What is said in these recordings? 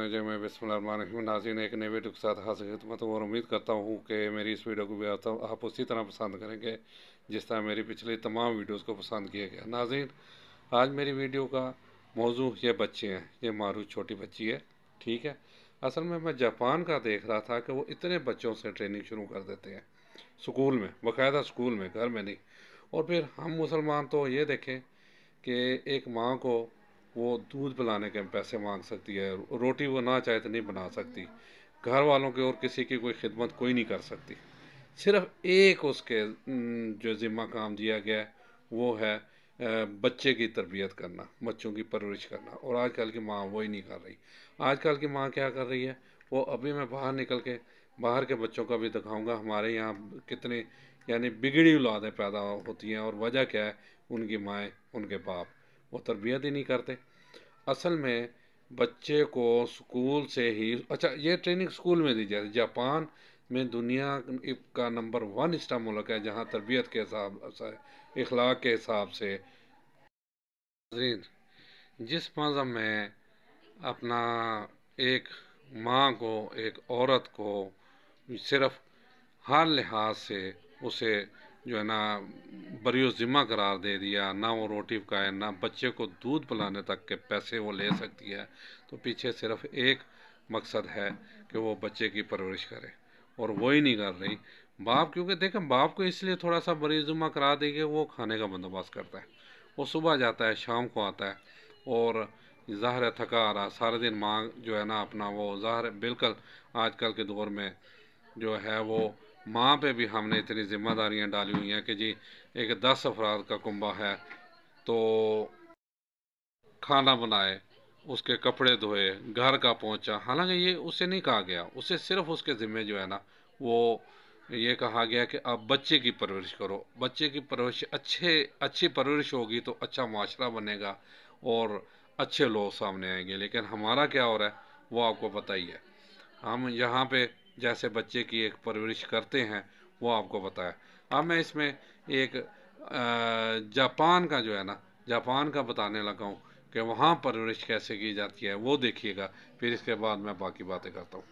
जो मैं बिस्मिल्लाहिर्रहमानिर्रहीम नाज़रीन एक नए वीडियो के साथ हाजिर खिदमत हूँ और उम्मीद करता हूँ कि मेरी इस वीडियो को भी आप उसी तरह पसंद करेंगे जिस तरह मेरी पिछली तमाम वीडियोस को पसंद किया गया। नाज़रीन आज मेरी वीडियो का मौजू ये बच्चे हैं, ये मारू छोटी बच्ची है, ठीक है। असल में मैं जापान का देख रहा था कि वो इतने बच्चों से ट्रेनिंग शुरू कर देते हैं स्कूल में, बाकायदा स्कूल में, घर में नहीं। और फिर हम मुसलमान तो ये देखें कि एक माँ को वो दूध पिलाने के पैसे मांग सकती है, रोटी वो ना चाहे तो नहीं बना सकती, घर वालों की और किसी की कोई खिदमत कोई नहीं कर सकती। सिर्फ एक उसके जो ज़िम्मा काम दिया गया है वो है बच्चे की तरबियत करना, बच्चों की परवरिश करना। और आजकल की माँ वही नहीं कर रही। आजकल की माँ क्या कर रही है, वो अभी मैं बाहर निकल के बाहर के बच्चों का भी दिखाऊंगा हमारे यहाँ कितने यानी बिगड़ी औलादें पैदा होती हैं। और वजह क्या है, उनकी माएँ उनके बाप वो तरबियत ही नहीं करते। असल में बच्चे को स्कूल से ही, अच्छा ये ट्रेनिंग स्कूल में दी जाती है। जापान में दुनिया का नंबर 1 स्टा मुल्क है जहाँ तरबियत के हिसाब से, इखलाक के हिसाब से। जिस मज़हब में अपना एक माँ को, एक औरत को सिर्फ हर लिहाज से उसे जो है ना बरियो ज़िम्मा करार दे दिया, ना वो रोटी पकाए ना बच्चे को दूध पिलाने तक के पैसे वो ले सकती है, तो पीछे सिर्फ एक मकसद है कि वो बच्चे की परवरिश करे। और वो ही नहीं कर रही बाप, क्योंकि देखें बाप को इसलिए थोड़ा सा बरियो ज़िम्मा करा दे कि वो खाने का बंदोबस्त करता है। वो सुबह जाता है शाम को आता है और ज़ाहिर है थका आ रहा सारा दिन, माँ जो है ना अपना वो ज़ाहिर है बिल्कुल आजकल के दौर में जो है वो माँ पे भी हमने इतनी जिम्मेदारियां डाली हुई हैं कि जी एक 10 अफराद का कुंबा है तो खाना बनाए, उसके कपड़े धोए, घर का पहुंचा। हालांकि ये उसे नहीं कहा गया, उसे सिर्फ उसके ज़िम्मे जो है ना वो ये कहा गया कि आप बच्चे की परवरिश करो। बच्चे की परवरिश अच्छी परवरिश होगी तो अच्छा माशरा बनेगा और अच्छे लोग सामने आएंगे। लेकिन हमारा क्या हो रहा है वो आपको पता ही है। हम यहाँ पे जैसे बच्चे की एक परवरिश करते हैं वो आपको पता है। अब मैं इसमें एक जापान का जो है ना, जापान का बताने लगा हूँ कि वहाँ परवरिश कैसे की जाती है, वो देखिएगा। फिर इसके बाद मैं बाकी बातें करता हूँ।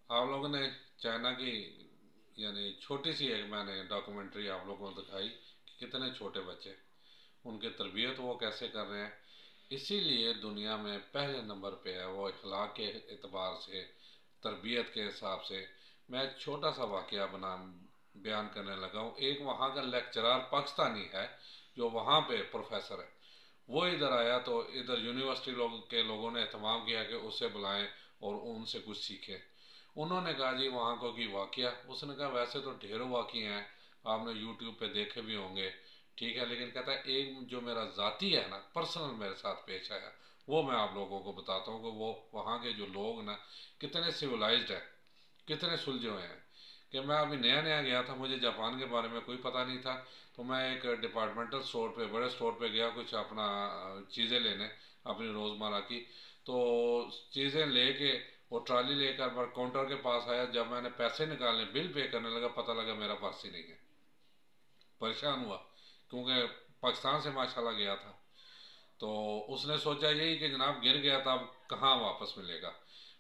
आप लोगों ने चाइना की यानी छोटी सी एक मैंने डॉक्यूमेंट्री आप लोगों को दिखाई कि कितने छोटे बच्चे, उनके तरबियत वो कैसे कर रहे हैं। इसीलिए दुनिया में पहले नंबर पे है वो इखलाक के एतबार से, तरबियत के हिसाब से। मैं एक छोटा सा वाक़या बयान करने लगा हूँ। एक वहाँ का लेक्चरर पाकिस्तानी है जो वहाँ पे प्रोफेसर है, वो इधर आया तो इधर यूनिवर्सिटी के लोगों ने एहतमाम किया कि उसे बुलाएं और उनसे कुछ सीखें। उन्होंने कहा जी वहाँ को की वाक़या, उसने कहा वैसे तो ढेरों वाक़े हैं, आपने यूट्यूब पे देखे भी होंगे, ठीक है, लेकिन कहता है एक जो मेरा ज़ाती है ना, पर्सनल मेरे साथ पेश आया, वो मैं आप लोगों को बताता हूँ कि वो वहाँ के जो लोग ना कितने सिविलाइज्ड है, कितने सुलझे हुए हैं। कि मैं अभी नया नया गया था, मुझे जापान के बारे में कोई पता नहीं था, तो मैं एक डिपार्टमेंटल स्टोर पे, बड़े स्टोर पे गया कुछ अपना चीज़ें लेने अपनी रोज़मर्रा की। तो चीज़ें लेके वो ट्रॉली लेकर पर काउंटर के पास आया, जब मैंने पैसे निकालने बिल पे करने लगा पता लगा मेरा पर्स ही नहीं है। परेशान हुआ क्योंकि पाकिस्तान से माशाल्लाह गया था। तो उसने सोचा यही कि जनाब गिर गया था, अब कहाँ वापस मिलेगा।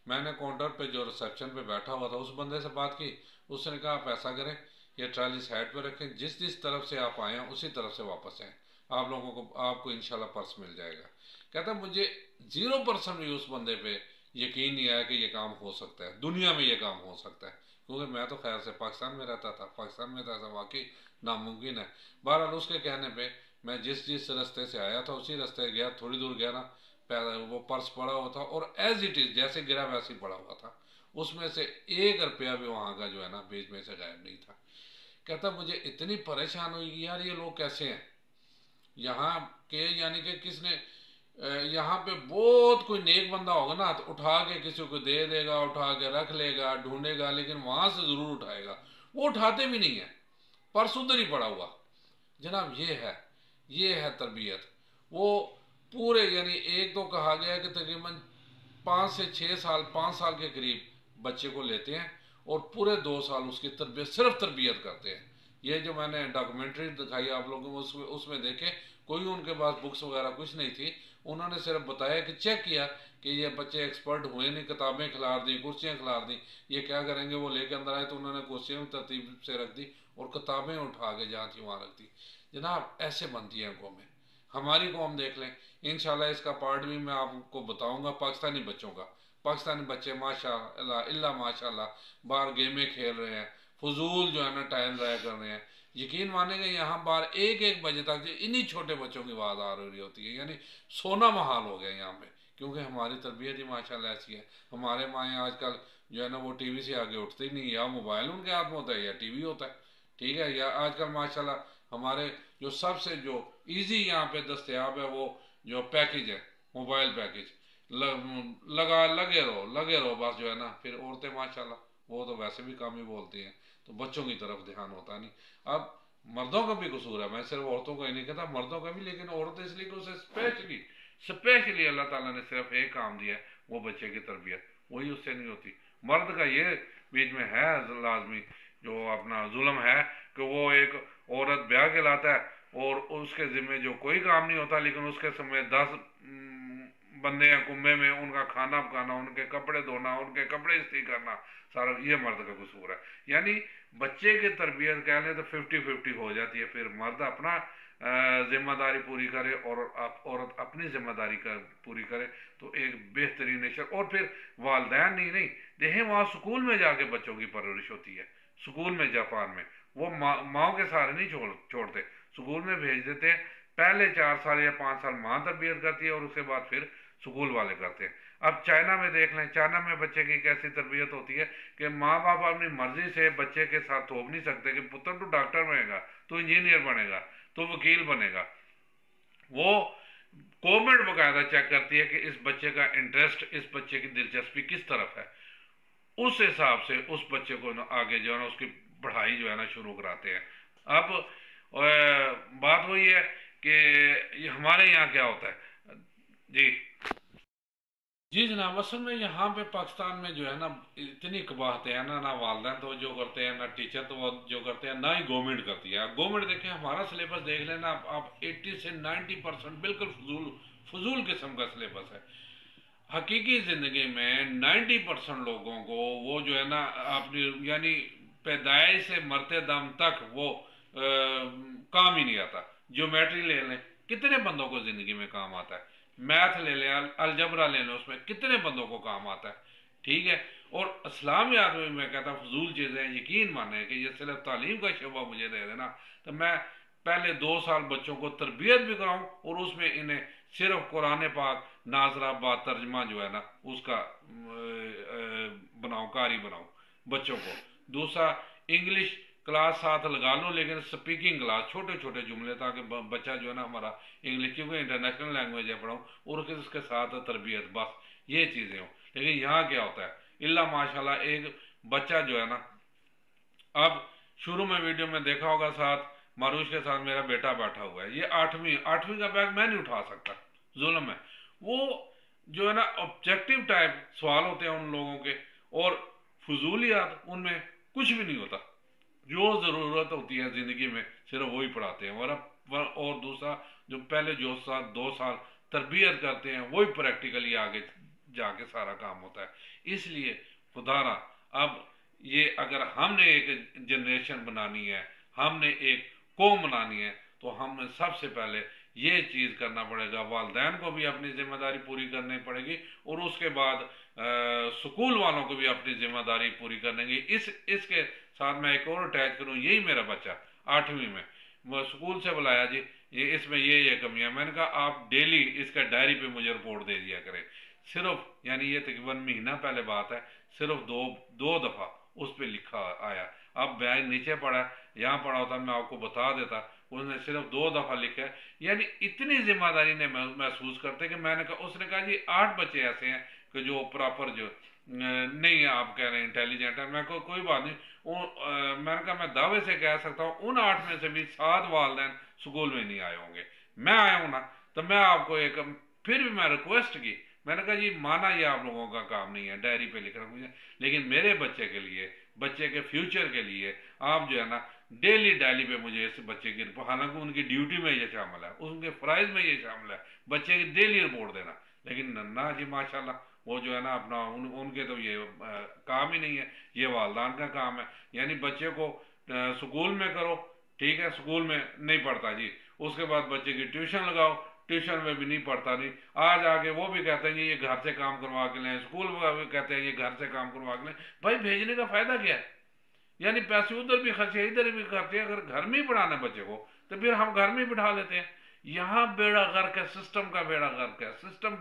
मैंने काउंटर पे जो रिसेप्शन पे बैठा हुआ था उस बंदे से बात की। उसने कहा आप ऐसा करें, ये ट्रॉली साइड पे रखें, जिस जिस तरफ से आप आए हैं उसी तरफ से वापस आएँ। आप लोगों को, आपको इंशाल्लाह पर्स मिल जाएगा। कहता मुझे 0% भी उस बंदे पे यकीन नहीं आया कि ये काम हो सकता है, दुनिया में ये काम हो सकता है। क्योंकि मैं तो खैर से पाकिस्तान में रहता था, पाकिस्तान में था, ऐसा वाकई नामुमकिन है। बहरहाल उसके कहने पे मैं जिस जिस रास्ते से आया था उसी रास्ते गया, थोड़ी दूर गया ना, वो पर्स पड़ा हुआ था और एज इट इज़ जैसे गिरा वैसे ही पड़ा हुआ था। उसमें से 1 रुपया भी वहाँ का जो है ना बीच में से गायब नहीं था। कहता मुझे इतनी परेशान हुई कि यार ये लोग कैसे हैं यहाँ के, यानी कि किसने यहाँ पे बहुत कोई नेक बंदा होगा ना तो उठा के किसी को दे देगा, उठा के रख लेगा, ढूंढेगा, लेकिन वहां से जरूर उठाएगा। वो उठाते भी नहीं है, पर्स उधर ही पड़ा हुआ। जनाब ये है तरबियत। वो पूरे, यानी एक तो कहा गया है कि तकरीबन 5 से 6 साल, 5 साल के करीब बच्चे को लेते हैं और पूरे 2 साल उसकी तरबियत, सिर्फ तरबियत करते हैं। ये जो मैंने डॉक्यूमेंट्री दिखाई आप लोगों को, उसमें देखे कोई उनके पास बुक्स वगैरह कुछ नहीं थी। उन्होंने सिर्फ बताया कि चेक किया कि ये बच्चे एक्सपर्ट हुए नहीं, किताबें खिलार दी, कुर्सियाँ खिलार दी, ये क्या करेंगे। वो लेके अंदर आए तो उन्होंने कुर्सियाँ तरतीब से रख दी और किताबें उठा के जहाँ थी वहाँ रख दी। जनाब ऐसे बनती हैं कौमें। हमारी कौम देख लें, इंशाल्लाह इसका पार्ट भी मैं आपको बताऊंगा पाकिस्तानी बच्चों का। पाकिस्तानी बच्चे माशाल्लाह इल्ला माशाल्लाह बाहर गेमें खेल रहे हैं, फजूल जो है ना टाइम ज़ाया कर रहे हैं। यकीन मानेंगे यहाँ बाहर 1-1 बजे तक इन्हीं छोटे बच्चों की आवाज़ आ रही होती है, यानी सोना महाल हो गया यहाँ पे। क्योंकि हमारी तरबियत ही माशाल्लाह ऐसी है। हमारे माएँ आजकल जो है ना वो टीवी से आगे उठते ही नहीं, या मोबाइल उनके हाथ में होता है या टीवी होता है, ठीक है। या आजकल माशाल्लाह हमारे जो सबसे जो इजी यहाँ पे दस्तयाब है वो जो पैकेज है, मोबाइल पैकेज, लगे रहो बस जो है ना। फिर औरतें माशाल्लाह वो तो वैसे भी कम ही बोलती हैं, तो बच्चों की तरफ ध्यान होता नहीं। अब मर्दों का भी कसूर है, मैं सिर्फ औरतों का ही नहीं कहता, मर्दों का भी। लेकिन औरत इसलिए कि उसे स्पेशली स्पेशली अल्लाह ताला ने सिर्फ एक काम दिया है, वो बच्चे की तरबियत, वही उससे नहीं होती। मर्द का ये बीच में है लाजमी जो अपना जुल्म है कि वो एक औरत ब्याह के लाता है और उसके ज़िम्मे जो कोई काम नहीं होता, लेकिन उसके समय 10 बंदे हैं कुंबे में, उनका खाना पकाना, उनके कपड़े धोना, उनके कपड़े इस्त्री करना, सारा ये मर्द का कसूर है। यानी बच्चे की तरबियत कह लें तो 50-50 हो जाती है। फिर मर्द अपना जिम्मेदारी पूरी करे और औरत अपनी जिम्मेदारी पूरी करे, तो एक बेहतरीन नेचर। और फिर वालदैन नहीं देखें, वहाँ स्कूल में जाके बच्चों की परवरिश होती है। स्कूल में जापान में वो माओ के सहारे नहीं छोड़ते, स्कूल में भेज देते हैं। पहले 4 साल या 5 साल माँ तरबियत करती है और उसके बाद फिर स्कूल वाले करते हैं। अब चाइना में देख लें, चाइना में बच्चे की कैसी तरबियत होती है कि माँ बाप अपनी मर्जी से बच्चे के साथ थोप नहीं सकते कि पुत्र तू डॉक्टर बनेगा, तू इंजीनियर बनेगा, तू वकील बनेगा। वो गवर्नमेंट बाकायदा चेक करती है कि इस बच्चे का इंटरेस्ट, इस बच्चे की दिलचस्पी किस तरफ है, उस हिसाब से उस बच्चे को ना आगे जो है ना उसकी पढ़ाई जो है ना शुरू कराते हैं। अब बात वही है कि हमारे यहाँ क्या होता है जी। जी जनाब, असल में यहाँ पे पाकिस्तान में जो है ना इतनी कबाहतें हैं ना, ना वालदैन तो जो करते हैं, ना टीचर तो जो करते हैं, ना ही गवर्नमेंट करती है। गवर्नमेंट देखें, हमारा सिलेबस देख लेना आप 80 से 90% बिल्कुल फजूल फजूल किस्म का सिलेबस है। हकीकी ज़िंदगी में 90% लोगों को वो जो है ना अपनी, यानी पैदाइश से मरते दम तक वो काम ही नहीं आता। ज्योमेट्री ले लें, कितने बंदों को ज़िंदगी में काम आता है। मैथ ले लें, अलजबरा ले लें, उसमें कितने बंदों को काम आता है, ठीक है। और इस्लामियात में मैं कहता हूँ फजूल चीज़ें, यकीन माने कि ये सिर्फ तालीम का शोबा मुझे दे देना तो मैं पहले 2 साल बच्चों को तरबियत भी कराऊं और उसमें इन्हें सिर्फ कुरान पाक नाजराबाद तर्जमा जो है ना उसका बनाऊं, कारी बनाऊं बच्चों को। दूसरा, इंग्लिश क्लास साथ लगा लो, लेकिन स्पीकिंग क्लास, छोटे छोटे जुमले, ताकि बच्चा जो है ना हमारा इंग्लिश, क्योंकि इंटरनेशनल लैंग्वेज है, पढ़ाऊँ और उसके साथ तरबियत, बस ये चीज़ें हों। लेकिन यहाँ क्या होता है, इल्ला माशाल्लाह एक बच्चा जो है ना, अब शुरू में वीडियो में देखा होगा साथ मारूश के साथ मेरा बेटा बैठा हुआ है, ये आठवीं आठवीं का बैग मैं नहीं उठा सकता, जुल्म है। वो जो है ना ऑब्जेक्टिव टाइप सवाल होते हैं उन लोगों के, और फजूलियात उनमें कुछ भी नहीं होता। जो ज़रूरत होती है ज़िंदगी में सिर्फ वही पढ़ाते हैं। और दूसरा, जो पहले जो 2 साल तरबियत करते हैं वही प्रैक्टिकली आगे जाके सारा काम होता है। इसलिए खुदारा, अब ये अगर हमने एक जनरेशन बनानी है, हमने एक कौम बनानी है, तो हमने सबसे पहले ये चीज़ करना पड़ेगा, वालिदैन को भी अपनी जिम्मेदारी पूरी करनी पड़ेगी, और उसके बाद स्कूल वालों को भी अपनी जिम्मेदारी पूरी करनी है। इसके साथ मैं एक और अटैच करूँ, यही मेरा बच्चा 8वीं में, वो स्कूल से बुलाया जी, ये इसमें ये कमियां, मैंने कहा आप डेली इसका डायरी पे मुझे रिपोर्ट दे दिया करें। सिर्फ यानी ये तकरीबन महीना पहले बात है, सिर्फ दो दो दफ़ा उस पर लिखा आया। अब बैग नीचे पड़ा, यहाँ पड़ा होता मैं आपको बता देता, उसने सिर्फ 2 दफ़ा लिखा है। यानी इतनी जिम्मेदारी ने महसूस करते कि मैंने कहा, उसने कहा जी 8 बच्चे ऐसे हैं कि जो प्रॉपर जो नहीं है, आप कह रहे हैं इंटेलिजेंट है, मैं कोई बात नहीं, मैंने कहा मैं दावे से कह सकता हूँ उन 8 में से भी 7 वालिदैन स्कूल में नहीं आए होंगे, मैं आया हूँ ना। तो मैं आपको एक, फिर भी मैं रिक्वेस्ट की, मैंने कहा जी माना ये आप लोगों का काम नहीं है डायरी पे लिखना मुझे, लेकिन मेरे बच्चे के लिए, बच्चे के फ्यूचर के लिए आप जो है ना डेली डायरी पे मुझे इस बच्चे की, हालांकि उनकी ड्यूटी में ये शामिल है, उनके फ़राइज़ में ये शामिल है बच्चे की डेली रिपोर्ट देना, लेकिन नन्ना जी माशाल्लाह वो जो है ना अपना उनके तो ये काम ही नहीं है, ये वालदान का काम है। यानी बच्चे को स्कूल में करो, ठीक है, स्कूल में नहीं पढ़ता जी, उसके बाद बच्चे की ट्यूशन लगाओ, ट्यूशन में भी नहीं पढ़ता, नहीं आज आके वो भी कहते हैं ये घर से काम करवा के लें, स्कूल में कहते हैं ये घर से काम करवा के लें। भाई भेजने का फायदा क्या है? यानी पैसे उधर भी खर्चे इधर भी खर्चे, अगर घर में ही पढ़ाना बच्चे को तो फिर हम घर में ही बिठा लेते हैं। यहाँ बेड़ा गर्क है, सिस्टम का बेड़ा गर्क है, सिस्टम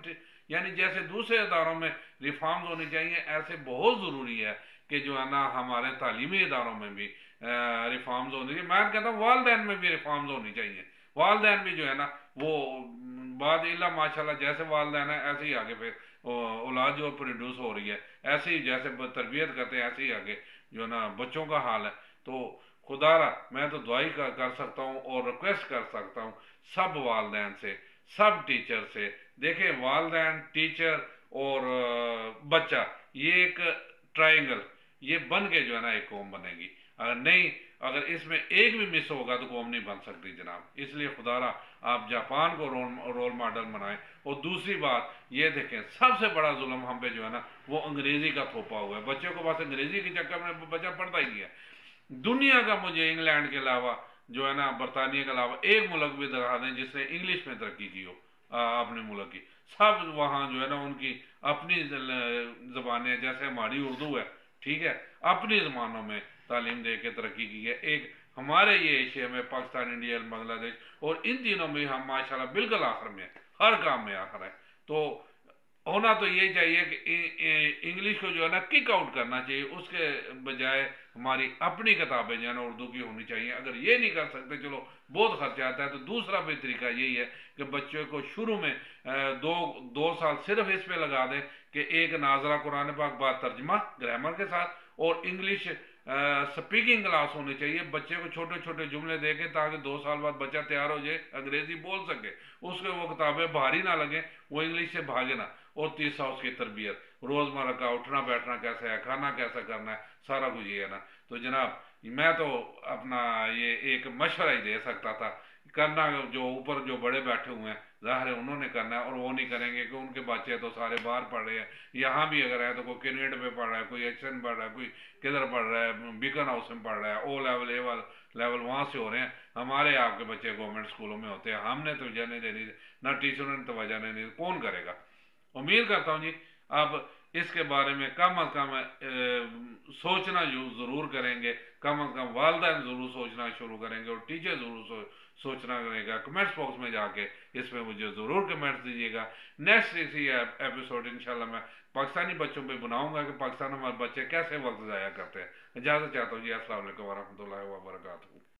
यानी जैसे दूसरे इदारों में रिफॉर्म्स होनी चाहिए, ऐसे बहुत ज़रूरी है कि जो है ना हमारे तालीमी इदारों में भी रिफॉर्म्स होनी चाहिए। मैं कहता हूँ वालदैन में भी रिफॉर्म्स होनी चाहिए, वालदैन भी जो है ना वो बाद इला माशाल्लाह जैसे वालदैन है ऐसे ही आगे फिर औलाद जो प्रोड्यूस हो रही है, ऐसे ही जैसे तरबियत करते हैं ऐसे ही आगे जो ना बच्चों का हाल है। तो खुदारा मैं तो दुआई कर सकता हूँ और रिक्वेस्ट कर सकता हूँ सब वालदैन से, सब टीचर से, देखें वालदैन टीचर और बच्चा, ये एक ट्रायंगल ये बन के जो है ना एक कौम बनेगी। अगर नहीं, अगर इसमें एक भी मिस होगा तो कौम नहीं बन सकती जनाब। इसलिए खुदारा आप जापान को रोल मॉडल बनाएं। और दूसरी बात ये देखें, सबसे बड़ा जुल्म हम पे जो है ना वो अंग्रेजी का थोपा हुआ है, बच्चों को बस अंग्रेजी के चक्कर में बच्चा पढ़ता ही नहीं है। दुनिया का मुझे इंग्लैंड के अलावा जो है ना बरतानिया के अलावा एक मुल्क भी दिखा दें जिसने इंग्लिश में तरक्की की हो अपने मुल्क की। सब वहाँ जो है ना उनकी अपनी जबानें, जैसे हमारी उर्दू है, ठीक है, अपनी जबानों में तालीम दे के तरक्की की है। एक हमारे ये एशिया में पाकिस्तान, इंडिया, बांग्लादेश, और इन तीनों में हम माशाल्लाह बिल्कुल आखिर में है, हर काम में आखिर है। तो होना तो यही चाहिए कि इंग्लिश को जो है ना किक आउट करना चाहिए, उसके बजाय हमारी अपनी किताबें जो है ना उर्दू की होनी चाहिए। अगर ये नहीं कर सकते, चलो बहुत खर्चा आता है, तो दूसरा भी तरीका यही है कि बच्चों को शुरू में दो दो साल सिर्फ इस पे लगा दें कि एक नाजरा कुरान पाक बाद तर्जमा ग्रामर के साथ, और इंग्लिश स्पीकिंग क्लास होनी चाहिए। बच्चे को छोटे छोटे जुमले दे के, ताकि 2 साल बाद बच्चा तैयार हो जाए, अंग्रेजी बोल सके, उसके वो किताबें भारी ना लगे, वो इंग्लिश से भागे ना। और तीसरा उसकी तरबियत, रोज़मर्रा का उठना बैठना कैसा है, खाना कैसा करना है, सारा कुछ ये है ना। तो जनाब मैं तो अपना ये एक मशवरा ही दे सकता था, करना जो ऊपर जो बड़े बैठे हुए हैं जाहिर है उन्होंने करना है, और वो नहीं करेंगे कि उनके बच्चे तो सारे बाहर पढ़ रहे हैं। यहाँ भी अगर है तो कोई कैनेडा में पढ़ रहा है, कोई एक्शन पढ़ रहा है, कोई किधर पढ़ रहा है, बीकन हाउस में पढ़ रहा है, ओ लेवल लेवल वहाँ से हो रहे हैं। हमारे आपके बच्चे गवर्नमेंट स्कूलों में होते हैं, हमने तो नहीं देनी, ना टीचरों ने तवज्जो नहीं दी, कौन करेगा। उम्मीद करता हूँ जी आप इसके बारे में कम अज़ कम सोचना ज़रूर करेंगे, कम अज़ कम वालिदैन ज़रूर सोचना शुरू करेंगे, और टीचर ज़रूर सोचना करेगा। कमेंट्स बॉक्स में जाके इसमें मुझे ज़रूर कमेंट्स दीजिएगा। नेक्स्ट इसी एपिसोड इंशाल्लाह मैं पाकिस्तानी बच्चों पे बनाऊंगा कि पाकिस्तान हमारे बच्चे कैसे वक्त ज़ाया करते हैं। इजाज़त चाहता हूँ जी, अस्सलाम वालेकुम वरहमतुल्लाहि वबरकातुहू।